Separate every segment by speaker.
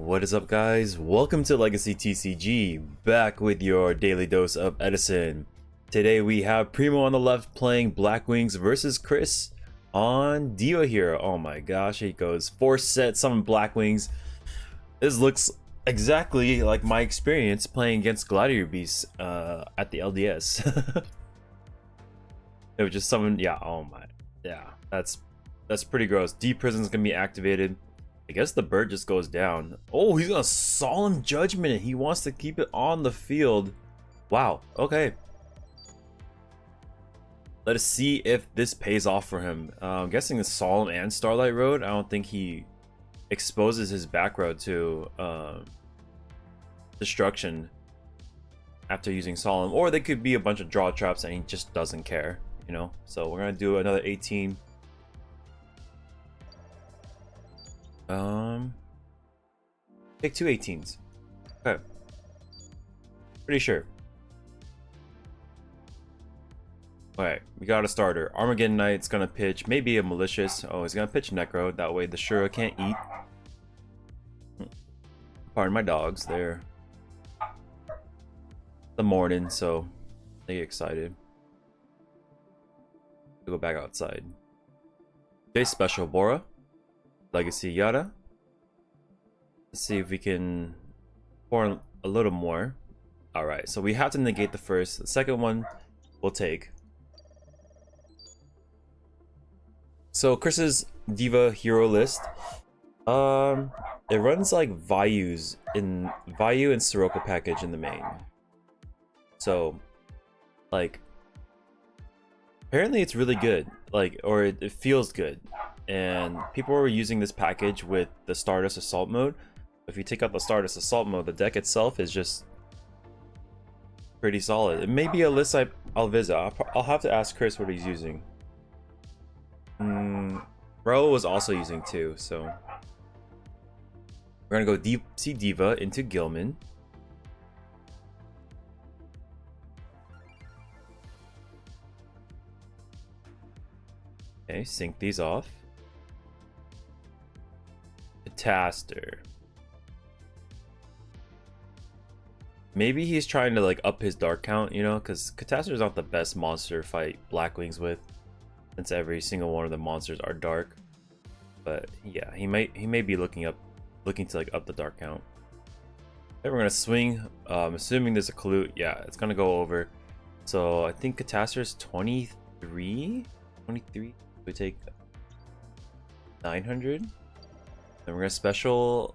Speaker 1: What is up, guys? Welcome to Legacy TCG, back with your daily dose of Edison. Today we have Primo on the left playing Blackwings versus Chris on Diva here. Oh my gosh, he goes 4 sets, summon Blackwings. This looks exactly like my experience playing against Gladiator Beasts at the LDS. It was just summon, yeah, oh my, yeah, that's pretty gross. Deep Prison's gonna be activated. I guess the bird just goes down. Oh, he's gonna Solemn Judgment it. He wants to keep it on the field. Wow, okay. Let us see if this pays off for him. I'm guessing the Solemn and Starlight Road. I don't think he exposes his back row to destruction after using Solemn. Or they could be a bunch of draw traps and he just doesn't care, you know? So we're gonna do another 18. Take 2 18s. Okay. Pretty sure. Alright, we got a starter. Armageddon Knight's gonna pitch maybe a Malicious. Oh, he's gonna pitch Necro. That way the Shura can't eat. Pardon my dogs. They're the morning, so they get excited. We'll go back outside. Okay, Special Bora. Legacy Yada. Let's see if we can pour a little more. Alright, so we have to negate the first. The second one we'll take. So Chris's Diva hero list. It runs like Vayu and Soroka package in the main. So like apparently it's really good. Like, or it feels good. And people were using this package with the Stardust Assault mode. If you take out the Stardust Assault mode, the deck itself is just pretty solid. It may be a list I'll visit. I'll have to ask Chris what he's using. Bro was also using too, so we're gonna go Deep Sea Diva into Gilman. Okay, sync these off. Cataster. Maybe he's trying to like up his dark count, you know, because Cataster is not the best monster to fight Blackwings with, since every single one of the monsters are dark. But yeah, he may be looking to like up the dark count. Then we're gonna swing. Assuming there's a Colute, yeah, it's gonna go over. So I think Cataster is 23. We take 900. Then we're gonna special.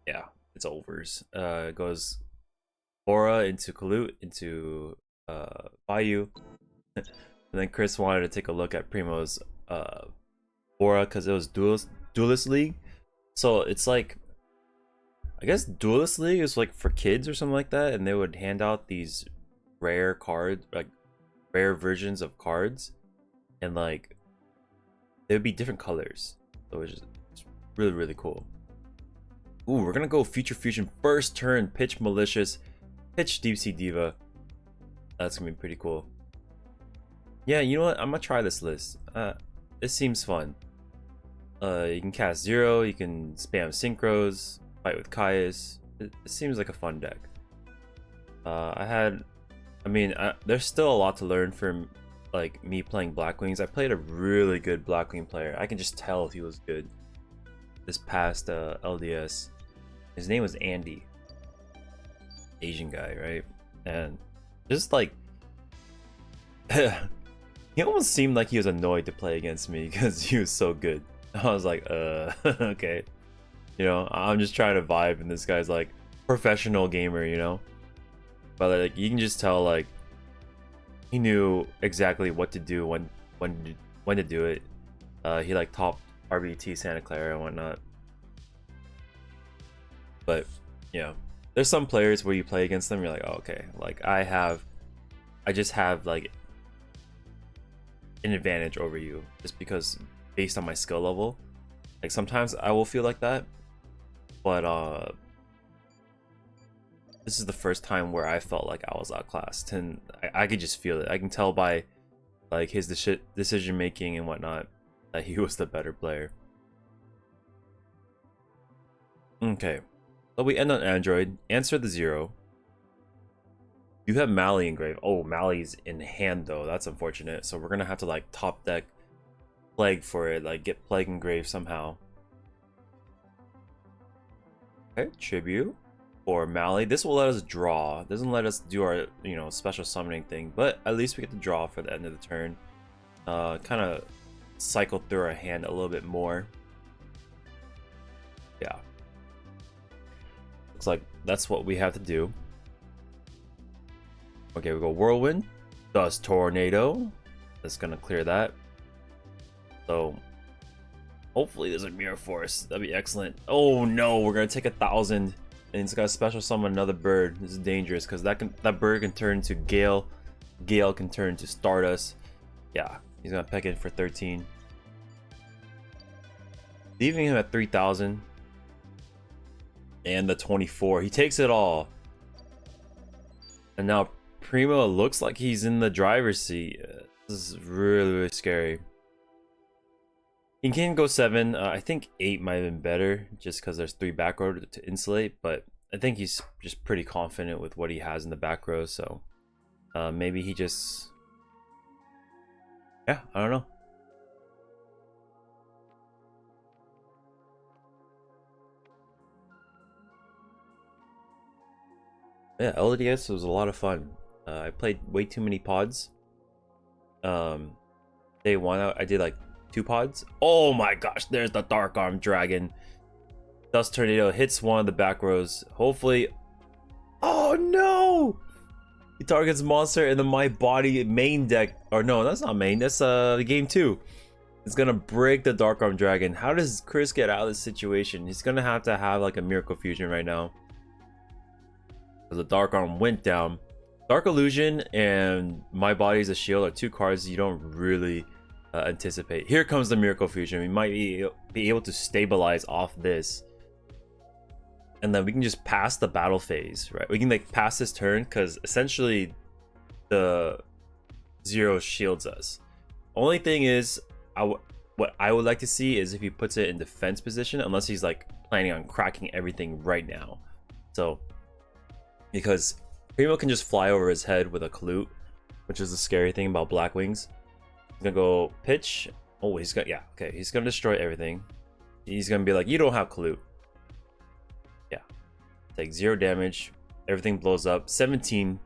Speaker 1: Yeah, it's overs. It goes Aura into Colute into Bayou. And then Chris wanted to take a look at Primo's Aura because it was Duelist League. So it's like, I guess Duelist League is like for kids or something like that, and they would hand out these rare cards, like rare versions of cards, and like they would be different colors. So it's really, really cool. Ooh, we're gonna go Future Fusion first turn, pitch Malicious, pitch Deep Sea Diva. That's gonna be pretty cool. Yeah, you know what? I'm gonna try this list. It seems fun. You can cast 0, you can spam Synchros, fight with Caius. It seems like a fun deck. There's still a lot to learn from like me playing Blackwings. I played a really good Blackwing player. I can just tell if he was good this past LDS. His name was Andy. Asian guy, right? And just like he almost seemed like he was annoyed to play against me because he was so good. I was like, okay. You know, I'm just trying to vibe and this guy's like professional gamer, you know? But like you can just tell like he knew exactly what to do when to do it. He like topped RBT Santa Clara and whatnot. But yeah, there's some players where you play against them, you're like, oh, okay, like I just have like an advantage over you just because based on my skill level. Like sometimes I will feel like that, but this is the first time where I felt like I was outclassed, and I could just feel it. I can tell by like his decision making and whatnot that he was the better player. Okay. So we end on Android. Answer the 0. You have Mally engraved. Oh, Mally's in hand though. That's unfortunate. So we're gonna have to like top deck Plague for it. Like get Plague engraved somehow. Okay, Tribute for Mally. This will let us draw. It doesn't let us do our, you know, special summoning thing, but at least we get to draw for the end of the turn. Kind of cycle through our hand a little bit more. Yeah. Looks like that's what we have to do. Okay, we go Whirlwind, Dust Tornado. That's gonna clear that. So hopefully there's a Mirror Force. That'd be excellent. Oh no, we're gonna take 1,000, and it's got a special summon another bird. This is dangerous because that bird can turn into Gale. Gale can turn into Stardust. Yeah, he's gonna peck in for 13. Leaving him at 3,000. And the 24. He takes it all. And now Primo looks like he's in the driver's seat. This is really, really scary. He can go 7. I think 8 might have been better just because there's 3 back row to insulate. But I think he's just pretty confident with what he has in the back row. So maybe he just... Yeah, I don't know. Yeah, LDS was a lot of fun. I played way too many pods. Day 1 out, I did like 2 pods. Oh my gosh, there's the Dark Arm Dragon. Dust Tornado hits one of the back rows. Hopefully... Oh no! He targets monster in the My Body main deck. Or no, that's not main. That's game 2. It's gonna break the Dark Arm Dragon. How does Chris get out of this situation? He's gonna have to have like a Miracle Fusion right now. Because the Dark Arm went down. Dark Illusion and My Body's a Shield are 2 cards you don't really anticipate. Here comes the Miracle Fusion. We might be able to stabilize off this. And then we can just pass the battle phase, right? We can like pass this turn because essentially the 0 shields us. Only thing is, what I would like to see is if he puts it in defense position, unless he's like planning on cracking everything right now. So, because Primo can just fly over his head with a Clute, which is the scary thing about Blackwings. He's gonna go pitch. Oh, he's got, yeah, okay. He's gonna destroy everything. He's gonna be like, you don't have Clute. Yeah. Take 0 damage. Everything blows up. 17.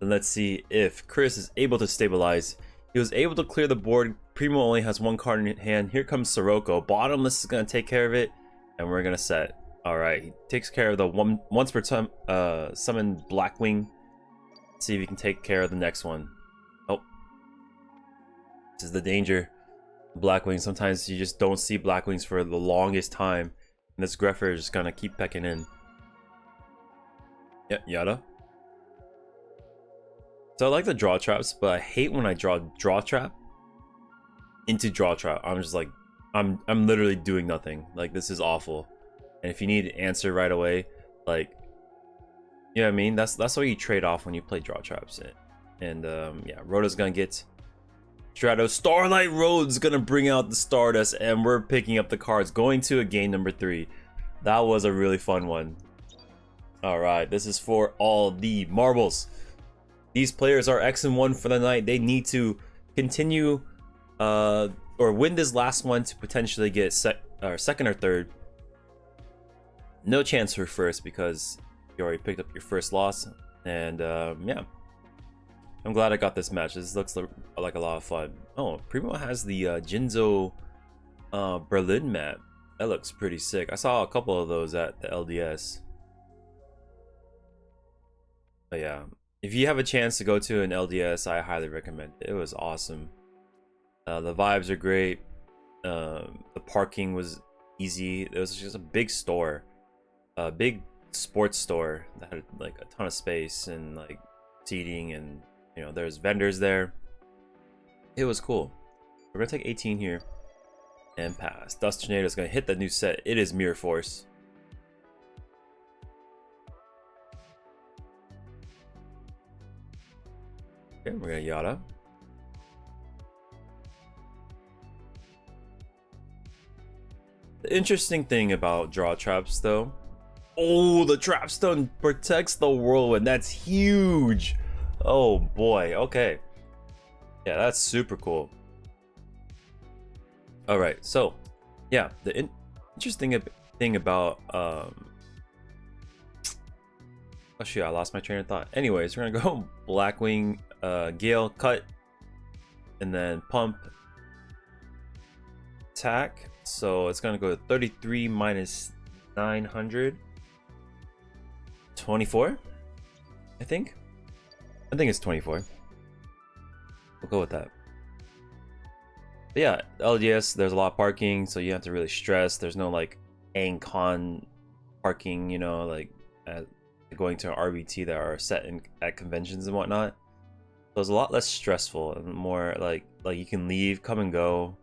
Speaker 1: Then let's see if Chris is able to stabilize. He was able to clear the board. Primo only has 1 card in hand. Here comes Sirocco. Bottomless is gonna take care of it, and we're gonna set. All right, he takes care of the once per time summon Blackwing. Let's see if he can take care of the next one. Oh, this is the danger. Blackwing. Sometimes you just don't see Blackwings for the longest time, and this Greffer is just gonna keep pecking in. Yeah, Yada. So I like the draw traps, but I hate when I draw trap into draw trap. I'm just like, I'm literally doing nothing. Like, this is awful. And if you need an answer right away, like, you know what I mean? That's what you trade off when you play draw traps. And yeah, Rhoda's gonna get Strato. Starlight Road's gonna bring out the Stardust, and we're picking up the cards, going to a game number 3. That was a really fun one. All right, this is for all the marbles. These players are X and 1 for the night. They need to continue or win this last one to potentially get second or third. No chance for first because you already picked up your first loss. And yeah, I'm glad I got this match. This looks like a lot of fun. Oh, Primo has the Jinzo Berlin map. That looks pretty sick. I saw a couple of those at the LDS. But yeah, if you have a chance to go to an LDS, I highly recommend it. It was awesome. The vibes are great. The parking was easy. It was just a big store. A big sports store that had like a ton of space and like seating, and you know, there's vendors there. It was cool. We're gonna take 18 here and pass. Dust Tornado is gonna hit the new set. It is Mirror Force. Okay, we're gonna Yada. The interesting thing about draw traps though, oh, the trap stone protects the whirlwind. That's huge. Oh boy. Okay. Yeah, that's super cool. All right. So, yeah, the interesting thing about oh shoot, I lost my train of thought. Anyways, we're gonna go Blackwing, Gale, cut, and then pump, attack. So it's gonna go 33 minus 900. 24, I think it's 24. We'll go with that. But yeah, LGS, there's a lot of parking, so you have to really stress. There's no like con parking, you know, like going to an RBT that are set in at conventions and whatnot. So it's a lot less stressful and more like you can leave, come and go,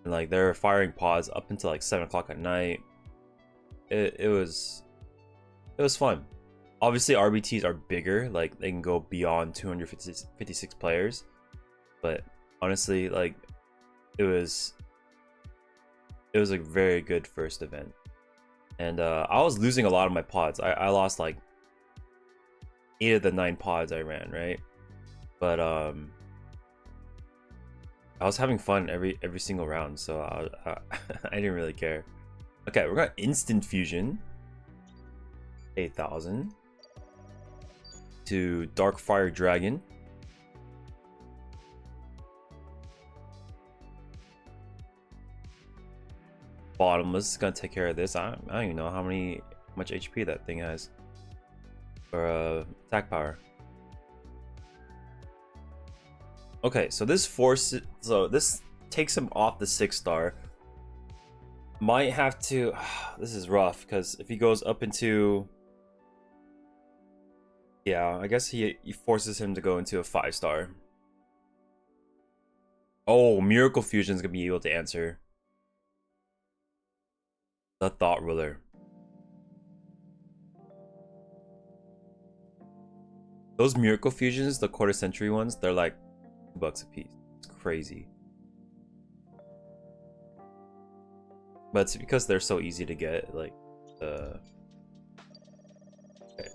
Speaker 1: and like they're firing pods up until like 7 o'clock at night. It was fun. Obviously RBTs are bigger, like they can go beyond 256 players, but honestly, like it was a very good first event. And I was losing a lot of my pods. I lost like 8 of the 9 pods I ran, right? But I was having fun every single round, so I didn't really care. Okay, we're gonna instant fusion 8,000 to Dark Fire Dragon. Bottomless is gonna take care of this. I don't even know how much HP that thing has, or attack power. Okay, so this takes him off the 6-star. Might have to. This is rough because if he goes up into, yeah, I guess he forces him to go into a 5-star. Oh, Miracle Fusion is gonna be able to answer the Thought Ruler. Those Miracle Fusions, the quarter century ones, they're like $2 a piece. It's crazy. But it's because they're so easy to get. Like okay,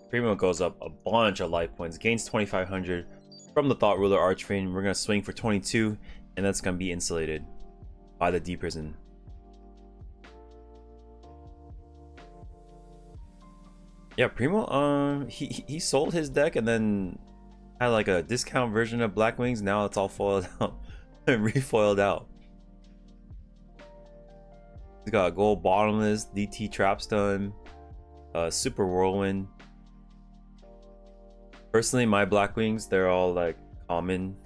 Speaker 1: Primo goes up a bunch of life points, gains 2,500 from the Thought Ruler Archfiend. We're gonna swing for 22, and that's gonna be insulated by the D Prison. Yeah, Primo, he sold his deck and then had like a discount version of Blackwings. Now it's all foiled out and refoiled out. He's got Gold Bottomless, DT Trapstone, Super Whirlwind. Personally, my Blackwings, they're all like common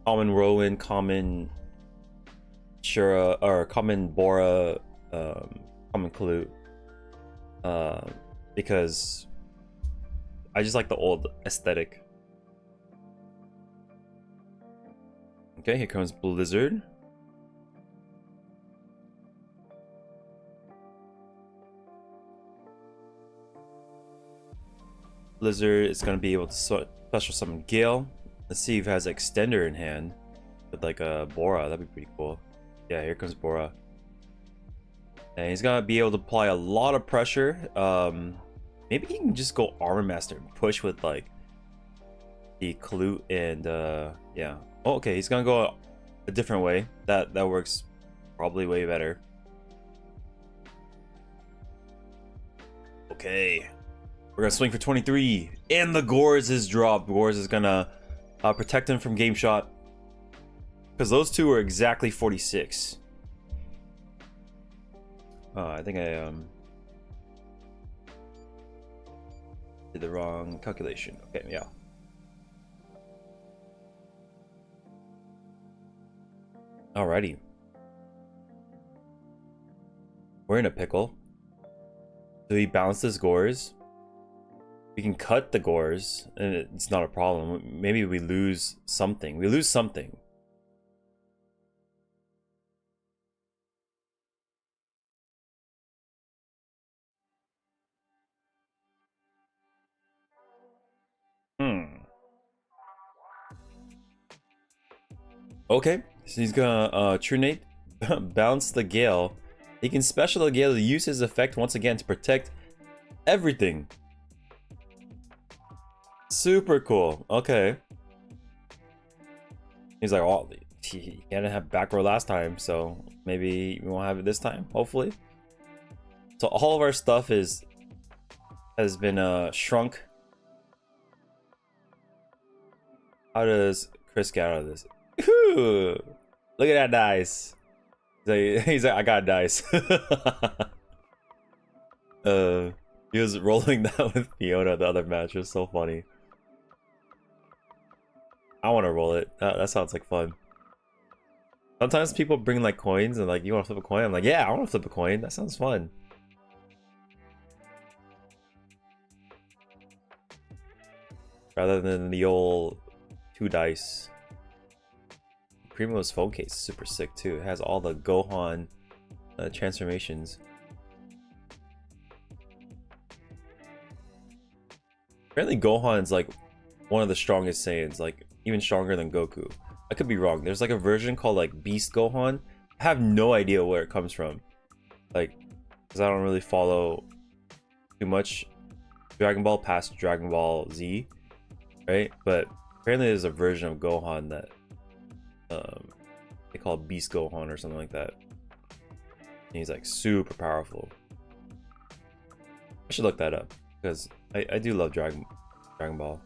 Speaker 1: Whirlwind, common Shura, or common Bora, common Clue. Because I just like the old aesthetic. Okay, here comes Blizzard. Blizzard is going to be able to special summon Gale. Let's see if he has Extender in hand with like a Bora. That'd be pretty cool. Yeah, here comes Bora. And he's going to be able to apply a lot of pressure. Maybe he can just go Armor Master and push with like the Clue and yeah. Oh, okay, he's going to go a different way. That works probably way better. Okay. We're gonna swing for 23, and the Gores is dropped. Gores is gonna protect him from Game Shot, because those two are exactly 46. I think I did the wrong calculation. Okay, yeah. Alrighty. We're in a pickle. Do we bounce this Gores? We can cut the Gores, and it's not a problem. Maybe we lose something. We lose something. Okay, so he's gonna Trunate, bounce the Gale. He can special be able to use his effect once again to protect everything. Super cool. Okay. He's like, oh, he didn't have back row last time, so maybe we won't have it this time, hopefully. So all of our stuff has been shrunk. How does Chris get out of this? Ooh, look at that dice. He's like, I got dice. He was rolling that with Fiona the other match. It was so funny. I want to roll it. That sounds like fun. Sometimes people bring like coins and like, you want to flip a coin? I'm like, yeah, I want to flip a coin. That sounds fun. Rather than the old 2 dice. Primo's phone case is super sick too. It has all the Gohan transformations. Apparently Gohan's like one of the strongest Saiyans, like even stronger than Goku. I could be wrong. There's like a version called like Beast Gohan. I have no idea where it comes from. Like, because I don't really follow too much Dragon Ball past Dragon Ball Z, right? But apparently there's a version of Gohan that they call Beast Gohan or something like that. And he's like super powerful. I should look that up because I do love Dragon Ball.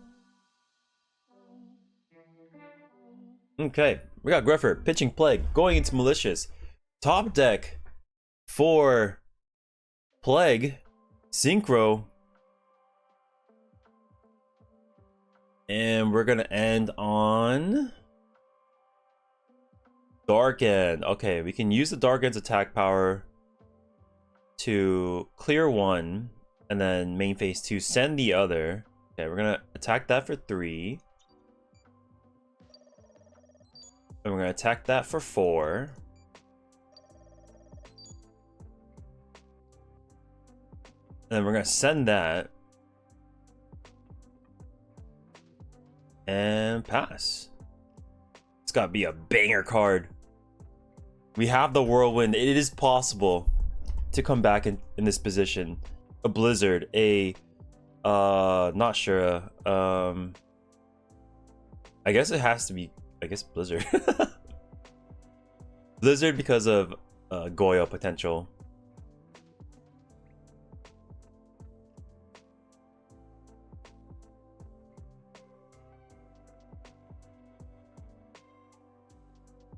Speaker 1: Okay, we got Greffer pitching Plague, going into Malicious. Top deck for Plague, Synchro, and we're gonna end on Dark End. Okay, we can use the Dark End's attack power to clear 1, and then main phase 2 send the other. Okay, we're gonna attack that for 3. And we're gonna attack that for 4. And then we're gonna send that. And pass. It's gotta be a banger card. We have the Whirlwind. It is possible to come back in this position. A Blizzard, a not sure. I guess it has to be, I guess Blizzard. Blizzard because of Goyo potential.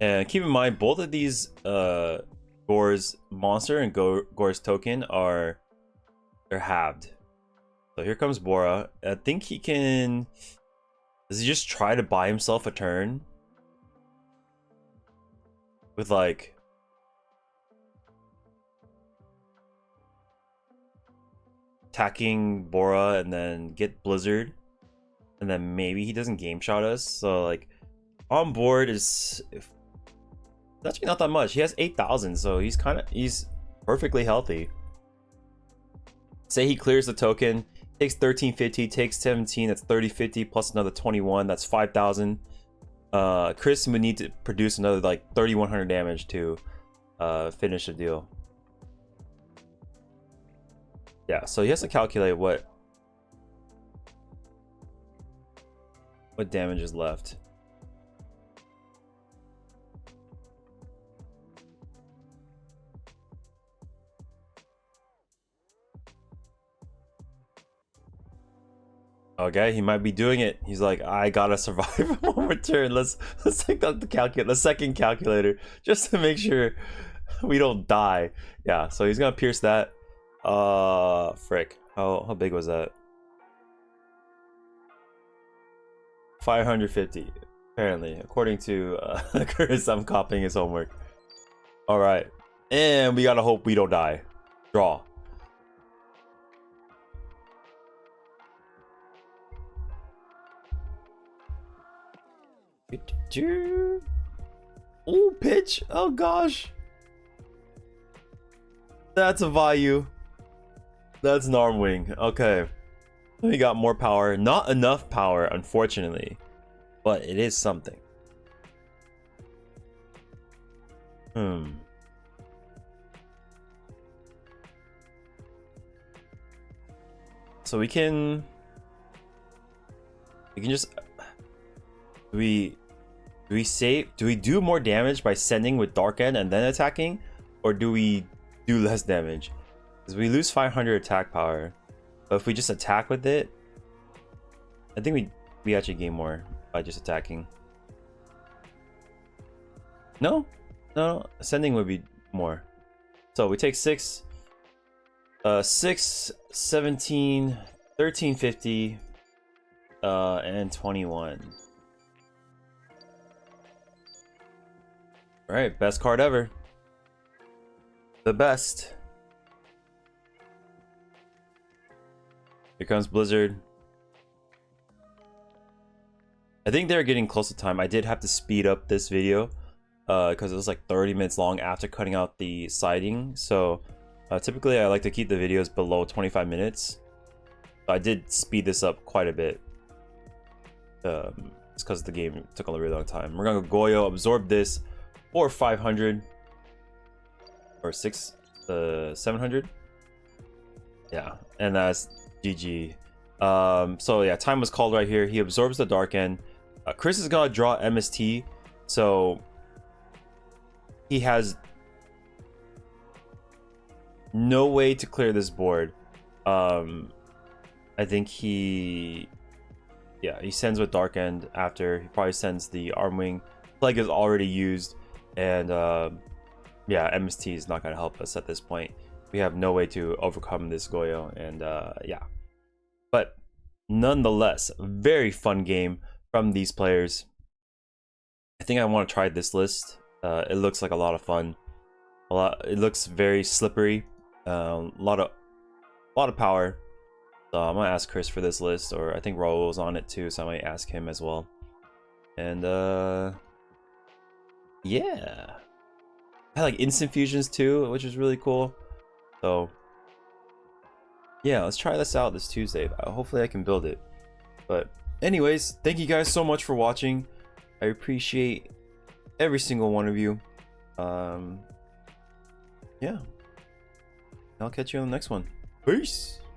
Speaker 1: And keep in mind, both of these Gore's monster and Gore's token they're halved. So here comes Bora. I think he can. Does he just try to buy himself a turn? With like attacking Bora and then get Blizzard, and then maybe he doesn't game shot us. So like on board is it's actually not that much. He has 8,000, so he's perfectly healthy. Say he clears the token, takes 1350, takes 17, that's 3050 plus another 21, that's 5,000. Chris would need to produce another like 3,100 damage to finish the deal. Yeah, so he has to calculate what damage is left. Okay, he might be doing it. He's like, I gotta survive one more turn. Let's take out the second calculator just to make sure we don't die. Yeah, so he's gonna pierce that. Frick. How big was that? 550. Apparently, according to Chris, I'm copying his homework. All right, and we gotta hope we don't die. Draw. Oh, pitch. Oh gosh, that's a Vayu. That's an arm wing. Okay, we got more power. Not enough power, unfortunately, but it is something. so we can just do we do more damage by sending with Dark End and then attacking, or do we do less damage? Because we lose 500 attack power, but if we just attack with it, I think we actually gain more by just attacking. No, ascending would be more. So we take 6, 6, 17, 1350, and 21. All right, best card ever. The best. Here comes Blizzard. I think they're getting close to time. I did have to speed up this video because it was like 30 minutes long after cutting out the siding. So typically I like to keep the videos below 25 minutes. I did speed this up quite a bit. It's because the game took a really long time. We're gonna go Goyo, absorb this for 500 or 700. Yeah, and that's GG. So yeah, time was called right here. He absorbs the Dark End. Chris is gonna draw MST, so he has no way to clear this board. I think he sends with Dark End after. He probably sends the Arm Wing. Plague is already used, and yeah, MST is not gonna help us at this point. We have no way to overcome this Goyo, and yeah. But nonetheless, very fun game from these players. I think I want to try this list. It looks like a lot of fun. It looks very slippery. A lot of power. So I'm gonna ask Chris for this list, or I think Raul's on it too, so I might ask him as well. And yeah, I had like instant fusions too, which is really cool. So yeah, let's try this out this Tuesday. Hopefully I can build it. But anyways, thank you guys so much for watching. I appreciate every single one of you. Yeah, I'll catch you on the next one. Peace.